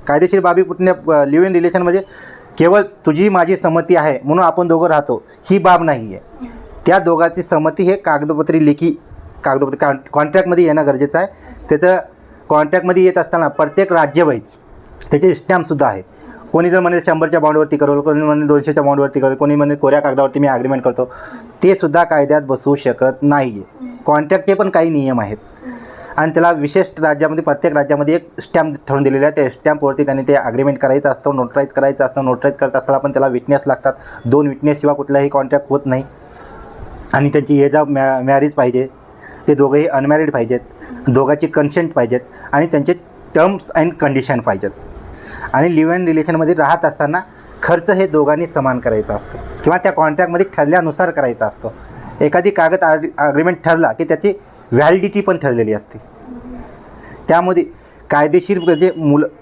कायदेशीर बाबी कुठल्या लिव्ह इन रिलेशनमध्ये केवळ तुझी माझी संमती आहे म्हणून आपण दोघं राहतो ही बाब नाही आहे. त्या दोघांची संमती हे कागदपत्री लेखी कागदपत्र कॉन्ट्रॅक्टमध्ये येणं गरजेचं आहे. त्याचं कॉन्ट्रॅक्टमध्ये येत असताना प्रत्येक राज्यवाईज त्याचे स्टॅम्पसुद्धा आहे. कोणी जर म्हणे 100च्या बॉन्डवरती करेल, कोणी म्हणे 200च्या बॉन्डवरती करेल, कोणी म्हणे कोऱ्या कागदावरती मी ॲग्रीमेंट करतो, ते सुद्धा कायद्यात बसवू शकत नाही आहे. कॉन्ट्रॅक्टचे पण काही नियम आहेत आणि त्याला विशेष राज्यामध्ये प्रत्येक राज्यामध्ये एक स्टॅम्प ठरवून दिलेला आहे. त्या स्टॅम्पवरती त्यांनी ते ॲग्रीमेंट करायचं असतं, नोटराईज करायचं असतं. नोटराईज करत असताना पण त्याला विटनेस लागतात. 2 विटनेसशिवाय कुठलाही कॉन्ट्रॅक्ट होत नाही. आणि त्यांची एज ऑफ मॅरेज पाहिजे, ते दोघंही अनमॅरिड पाहिजेत, दोघांची कन्सेंट पाहिजेत आणि त्यांचे टर्म्स अँड कंडिशन पाहिजेत. आणि लिव्ह इन रिलेशनमध्ये राहत असताना खर्च हे दोघांनी समान करायचा असतो किंवा त्या कॉन्ट्रॅक्टमध्ये ठरल्यानुसार करायचा असतो. एखादी कागद ॲग्रीमेंट ठरला की त्याची व्हॅलिडिटी पण ठरलेली असते. त्यामध्ये कायदेशीर म्हणजे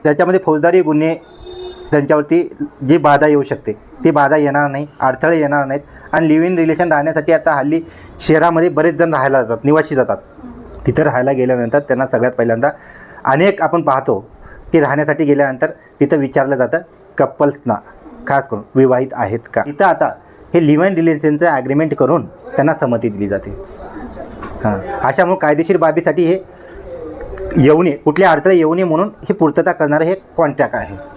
त्याच्यामध्ये फौजदारी गुन्हे त्यांच्यावरती जी बाधा येऊ शकते ती बाधा येणार नाही, अडथळे येणार नाहीत. आणि लिव्ह इन रिलेशन राहण्यासाठी आता हल्ली शहरामध्ये बरेच जण राहायला जातात, निवासी जातात. तिथं राहायला गेल्यानंतर त्यांना सगळ्यात पहिल्यांदा अनेक आपण पाहतो की राहण्यासाठी गेल्यानंतर तिथं विचारलं जातं कपल्सना, खास करून विवाहित आहेत का. इथं आता हे लिव्ह इन रिलेशनचं ॲग्रीमेंट करून त्यांना संमती दिली जाते. अशामुळे कायदेशीर बाबीसाठी हे येऊ नये, कुठले अडथळे येऊ नये म्हणून ही पूर्तता करणारं हे कॉन्ट्रॅक्ट आहे.